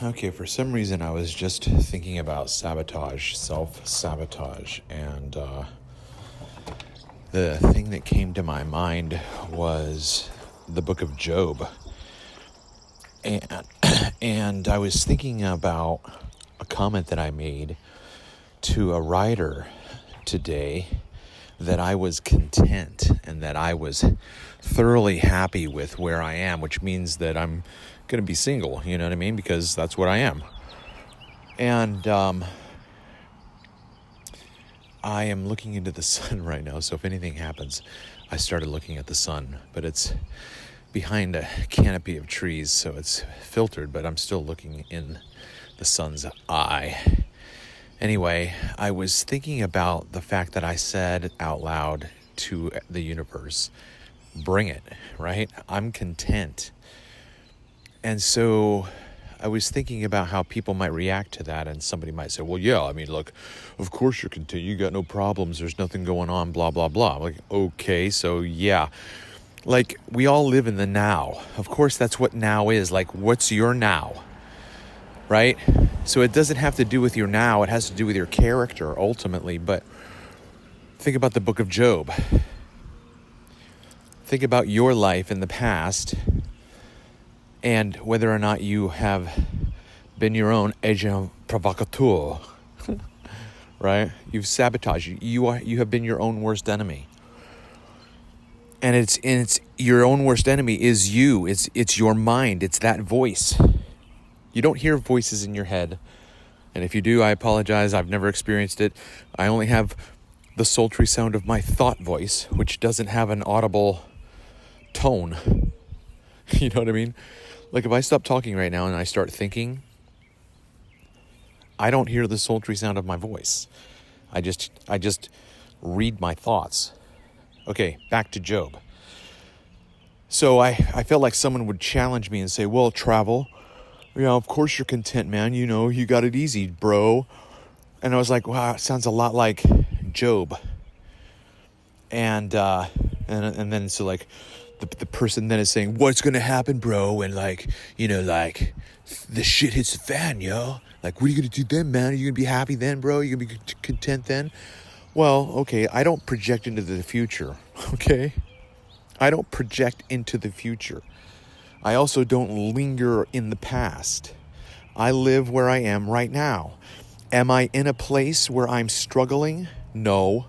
Okay, for some reason I was just thinking about sabotage, self-sabotage, and the thing that came to my mind was the book of Job. And, and I was thinking about a comment that I made to a writer today that I was content and that I was thoroughly happy with where I am, which means that I'm going to be single, you know what I mean? Because that's what I am. And I am looking into the sun right now, so if anything happens, I started looking at the sun, but it's behind a canopy of trees, so it's filtered, but I'm still looking in the sun's eye. Anyway, I was thinking about the fact that I said out loud to the universe, bring it, right? I'm content. And so I was thinking about how people might react to that, and somebody might say, well, yeah, I mean, look, of course you're content. You got no problems. There's nothing going on, blah, blah, blah. I'm like, okay, so yeah. Like, we all live in the now. Of course, that's what now is. Like, what's your now? Right? So it doesn't have to do with your now. It has to do with your character, ultimately. But think about the book of Job. Think about your life in the past and whether or not you have been your own agent provocateur. Right? You've sabotaged. You have been your own worst enemy. And it's your own worst enemy is you. It's your mind. It's that voice. You don't hear voices in your head. And if you do, I apologize. I've never experienced it. I only have the sultry sound of my thought voice, which doesn't have an audible tone. You know what I mean? Like, if I stop talking right now and I start thinking, I don't hear the sultry sound of my voice. I just read my thoughts. Okay, back to Job. So I felt like someone would challenge me and say, well, Trav-EL, yeah, of course you're content, man. You know, you got it easy, bro. And I was like, wow, it sounds a lot like Job. And then so like the person then is saying, what's going to happen, bro? And like, you know, like the shit hits the fan, yo. Like, what are you going to do then, man? Are you going to be happy then, bro? Are you going to be content then? Well, okay, I don't project into the future, okay? I don't project into the future. I also don't linger in the past. I live where I am right now. Am I in a place where I'm struggling? No.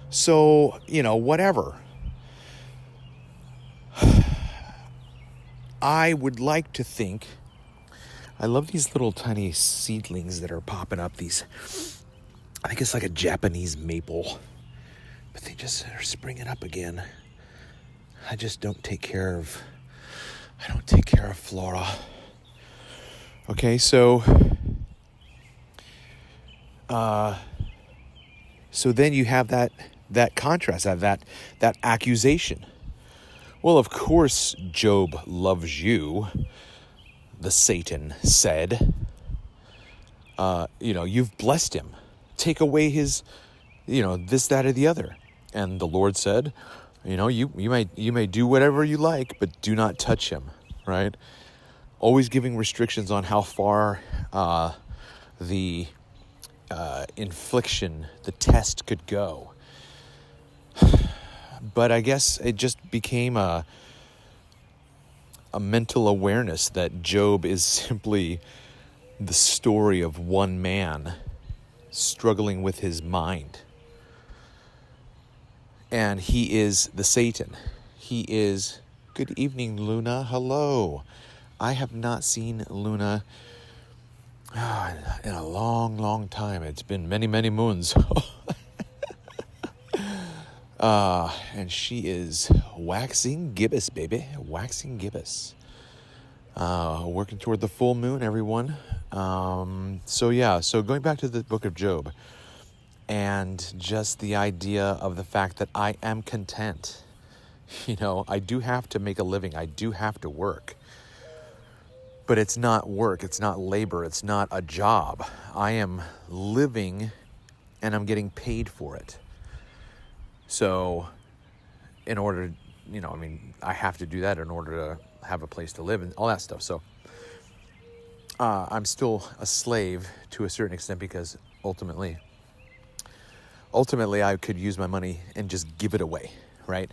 So, you know, whatever. I would like to think, I love these little tiny seedlings that are popping up, these, I think it's like a Japanese maple, but they just are springing up again. I just don't take care of flora. Okay, so then you have that contrast, that accusation. Well, of course, Job loves you, the Satan said. You know, you've blessed him. Take away his, you know, this, that, or the other. And the Lord said, you know, you may do whatever you like, but do not touch him, right? Always giving restrictions on how far the infliction, the test could go. But I guess it just became a mental awareness that Job is simply the story of one man struggling with his mind. And he is the Satan. He is, good evening, Luna. Hello. I have not seen Luna in a long, long time. It's been many, many moons. And she is waxing gibbous, baby. Waxing gibbous. Working toward the full moon, everyone. So going back to the book of Job. And just the idea of the fact that I am content. You know, I do have to make a living. I do have to work. But it's not work. It's not labor. It's not a job. I am living and I'm getting paid for it. So in order, you know, I mean, I have to do that in order to have a place to live and all that stuff. So I'm still a slave to a certain extent because ultimately I could use my money and just give it away, right?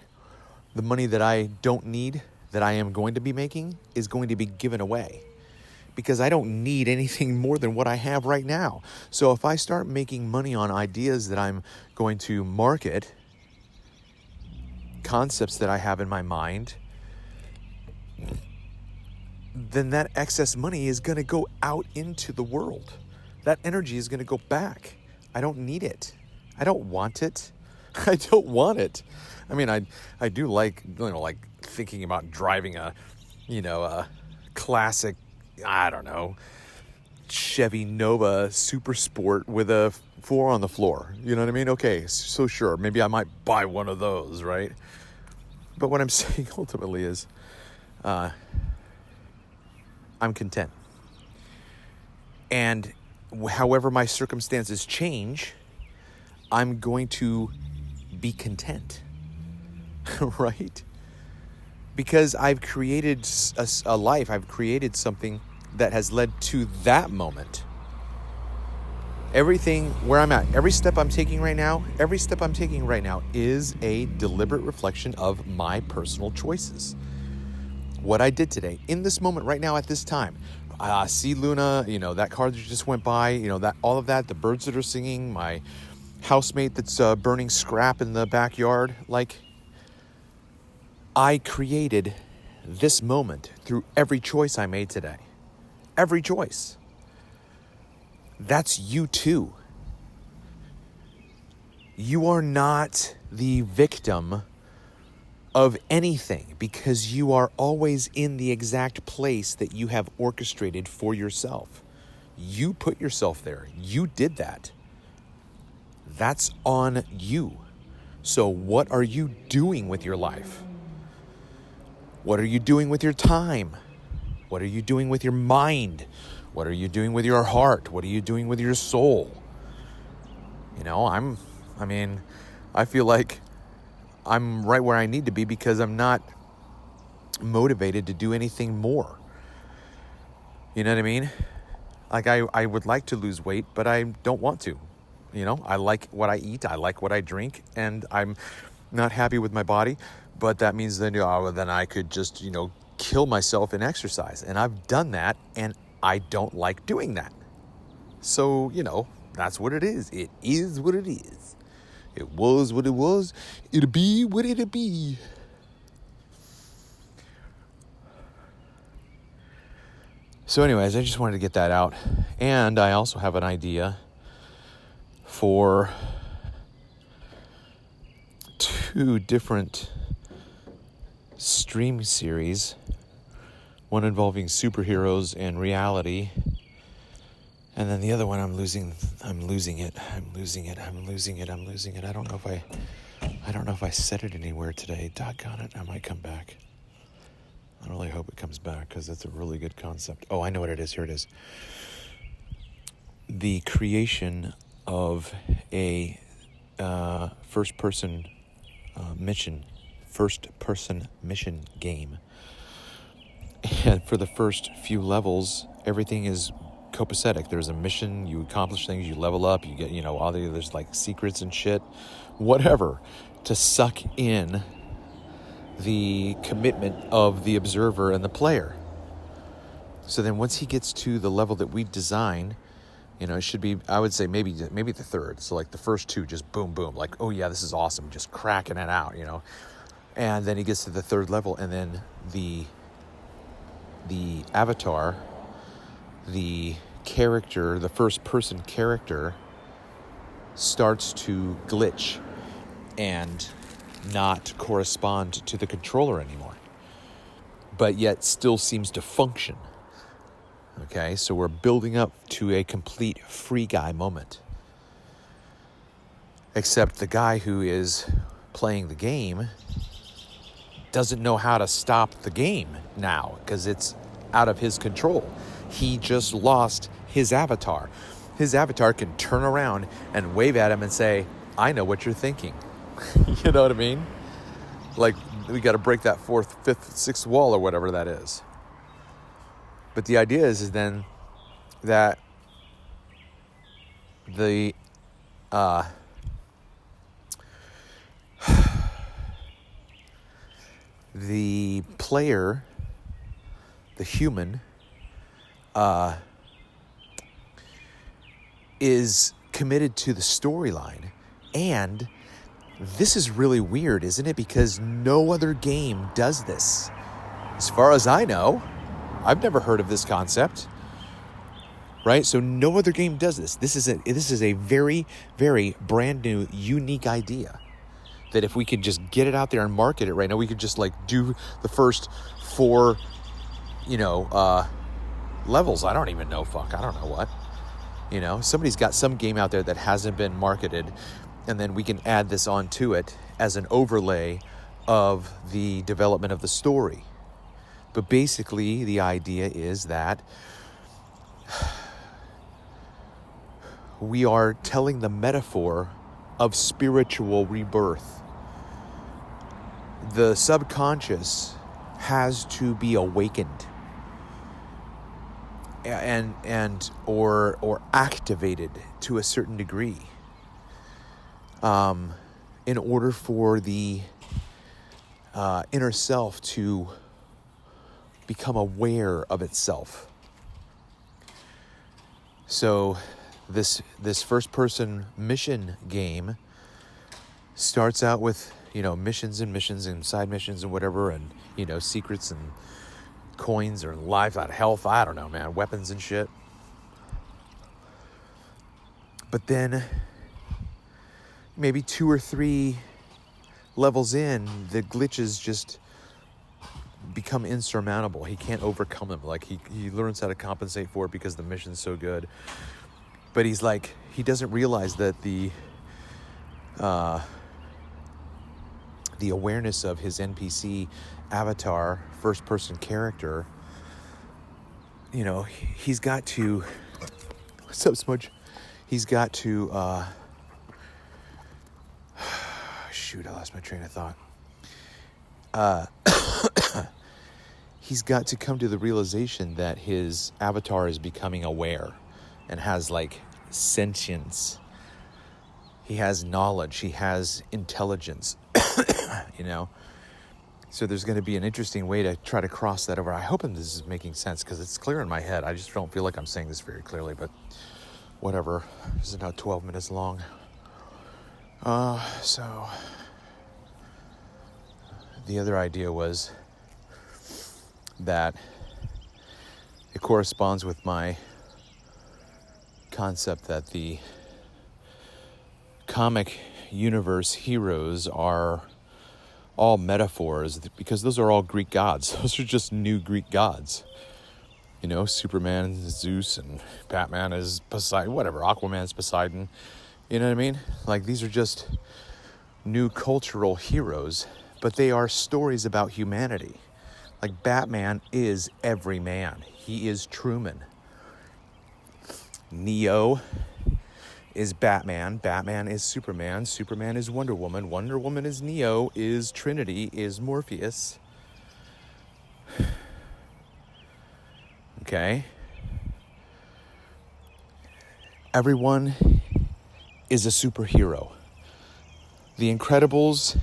The money that I don't need, that I am going to be making, is going to be given away because I don't need anything more than what I have right now. So if I start making money on ideas that I'm going to market, concepts that I have in my mind, then that excess money is going to go out into the world. That energy is going to go back. I don't need it. I don't want it. I don't want it. I mean, I do like, like thinking about driving a classic, I don't know, Chevy Nova Super Sport with a 4 on the floor. You know what I mean? Okay, so sure, maybe I might buy one of those, right? But what I'm saying ultimately is, I'm content. And however my circumstances change, I'm going to be content, right? Because I've created a life, I've created something that has led to that moment. Everything where I'm at, every step I'm taking right now is a deliberate reflection of my personal choices. What I did today, in this moment, right now, at this time. See Luna, that car that just went by, that all of that, the birds that are singing, my housemate that's burning scrap in the backyard. Like, I created this moment through every choice I made today. Every choice. That's you too. You are not the victim of anything because you are always in the exact place that you have orchestrated for yourself. You put yourself there. You did that. That's on you. So what are you doing with your life? What are you doing with your time? What are you doing with your mind? What are you doing with your heart? What are you doing with your soul? I feel like I'm right where I need to be because I'm not motivated to do anything more. You know what I mean? Like I would like to lose weight, but I don't want to. I like what I eat. I like what I drink, and I'm not happy with my body. But that means then I could just, kill myself in exercise. And I've done that, and I don't like doing that. So, that's what it is. It is what it is. It was what it was. It'll be what it'll be. So anyways, I just wanted to get that out. And I also have an idea for 2 different stream series, one involving superheroes and reality, and then the other one I'm losing it. I don't know if I said it anywhere today. Doggone it, I might come back. I really hope it comes back because that's a really good concept. Oh, I know what it is. Here it is. The creation of a first-person mission game. And for the first few levels, everything is copacetic. There's a mission, you accomplish things, you level up, you get, there's like secrets and shit, whatever, to suck in the commitment of the observer and the player. So then once he gets to the level that we design, it should be, I would say maybe the third. So like the first 2, just boom, boom. Like, oh yeah, this is awesome. Just cracking it out, And then he gets to the 3rd level, and then the avatar, the character, the first-person character, starts to glitch and not correspond to the controller anymore, but yet still seems to function. Okay, so we're building up to a complete free guy moment. Except the guy who is playing the game doesn't know how to stop the game now because it's out of his control. He just lost his avatar. His avatar can turn around and wave at him and say, I know what you're thinking. You know what I mean? Like, we got to break that 4th, 5th, 6th wall or whatever that is. But the idea is then that the the player, the human, is committed to the storyline. And this is really weird, isn't it? Because no other game does this. As far as I know, I've never heard of this concept. Right? So no other game does this. This is a very, very brand new, unique idea. That if we could just get it out there and market it right now, we could just like do the first 4, levels. I don't even know. I don't know what. Somebody's got some game out there that hasn't been marketed, and then we can add this onto it as an overlay of the development of the story. But basically, the idea is that we are telling the metaphor of spiritual rebirth. The subconscious has to be awakened or activated to a certain degree in order for the inner self to become aware of itself. So this first person mission game starts out with missions and side missions and whatever, and secrets and coins or life out of health, I don't know, man, weapons and shit. But then maybe 2 or 3 levels in, the glitches just become insurmountable. He can't overcome them. Like he learns how to compensate for it because the mission's so good. But he doesn't realize that the awareness of his NPC avatar, first person character, he's got to, what's up, Smudge? He's got to, shoot, I lost my train of thought. He's got to come to the realization that his avatar is becoming aware and has sentience. He has knowledge. He has intelligence. So there's going to be an interesting way to try to cross that over. I hope this is making sense because it's clear in my head. I just don't feel like I'm saying this very clearly, but whatever. This is now 12 minutes long. So the other idea was that it corresponds with my concept that the comic universe heroes are all metaphors, because those are all Greek gods. Those are just new Greek gods. Superman is Zeus and Batman is Poseidon, whatever, Aquaman's Poseidon. You know what I mean? These are just new cultural heroes, but they are stories about humanity. Batman is every man. He is Truman. Neo is Batman. Batman is Superman. Superman is Wonder Woman. Wonder Woman is Neo, is Trinity, is Morpheus. Okay? Everyone is a superhero. The Incredibles,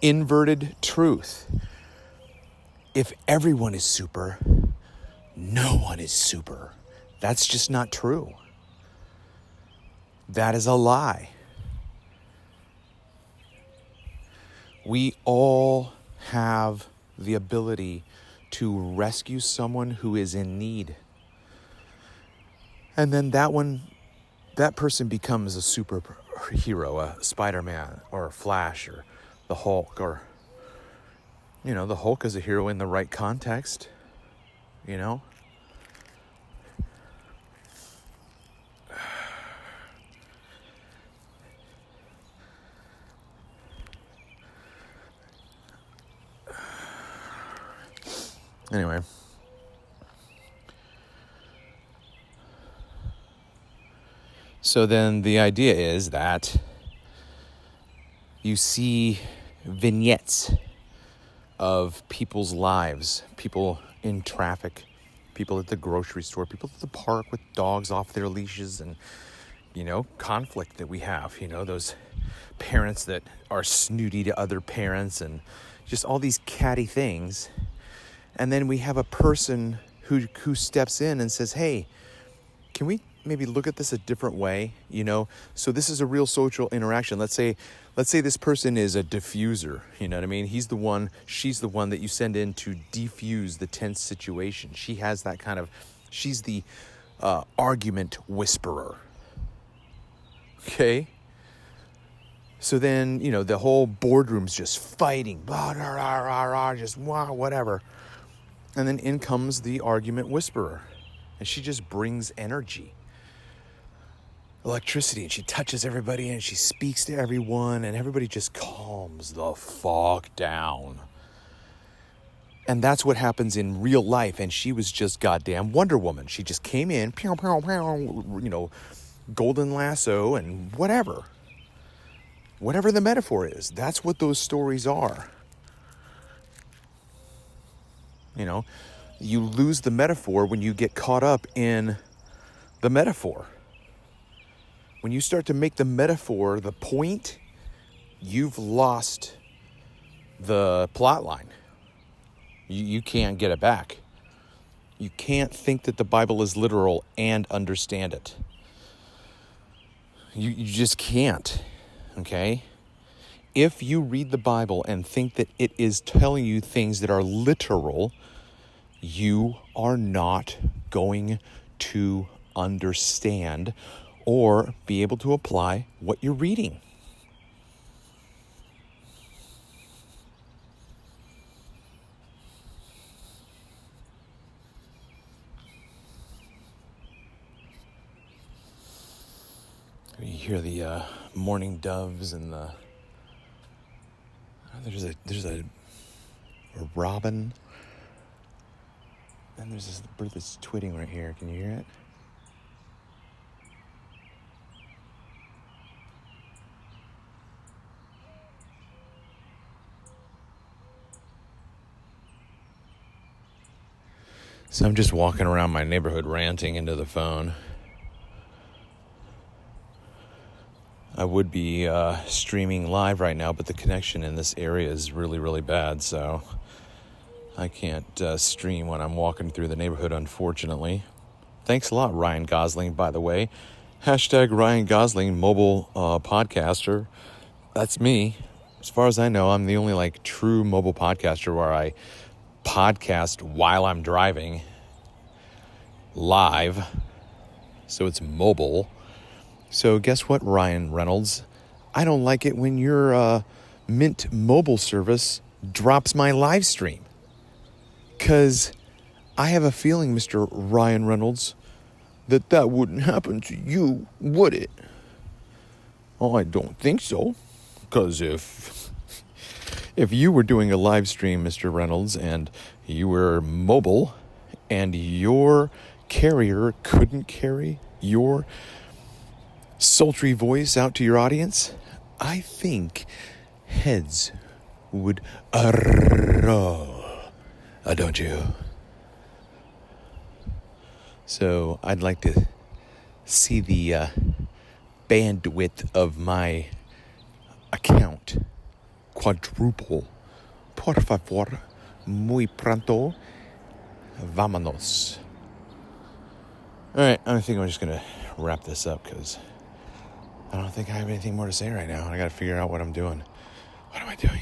inverted truth. If everyone is super, no one is super. That's just not true. That is a lie. We all have the ability to rescue someone who is in need. And then that person becomes a superhero, a Spider-Man or a Flash or the Hulk, or, the Hulk is a hero in the right context, Anyway. So then the idea is that you see vignettes of people's lives, people in traffic, people at the grocery store, people at the park with dogs off their leashes, and, conflict that we have, those parents that are snooty to other parents and just all these catty things. And then we have a person who steps in and says, hey, can we maybe look at this a different way? So this is a real social interaction. Let's say this person is a diffuser. You know what I mean? She's the one that you send in to defuse the tense situation. She has that she's the argument whisperer. Okay? So then, the whole boardroom's just fighting, blah, rah, rah, rah, rah, just whatever. And then in comes the argument whisperer. And she just brings energy, electricity, and she touches everybody and she speaks to everyone, and everybody just calms the fuck down. And that's what happens in real life. And she was just goddamn Wonder Woman. She just came in, pew, pew, pew, golden lasso and whatever the metaphor is. That's what those stories are. You lose the metaphor when you get caught up in the metaphor. When you start to make the metaphor the point, you've lost the plot line. You can't get it back. You can't think that the Bible is literal and understand it. You just can't, okay? If you read the Bible and think that it is telling you things that are literal, you are not going to understand or be able to apply what you're reading. You hear the morning doves and there's a robin. And there's this bird that's twitting right here. Can you hear it? So I'm just walking around my neighborhood ranting into the phone. I would be streaming live right now, but the connection in this area is really, really bad, so I can't stream when I'm walking through the neighborhood, unfortunately. Thanks a lot, Ryan Gosling, by the way. Hashtag Ryan Gosling, mobile podcaster. That's me. As far as I know, I'm the only true mobile podcaster where I podcast while I'm driving live. So it's mobile. So guess what, Ryan Reynolds? I don't like it when your Mint mobile service drops my live stream. Because I have a feeling, Mr. Ryan Reynolds, that wouldn't happen to you, would it? Oh, I don't think so. Because if you were doing a live stream, Mr. Reynolds, and you were mobile, and your carrier couldn't carry your sultry voice out to your audience, I think heads would roll. Don't you? So I'd like to see the bandwidth of my account quadruple. Por favor, muy pronto. Vámonos. All right, I think I'm just going to wrap this up because I don't think I have anything more to say right now. I got to figure out what I'm doing. What am I doing?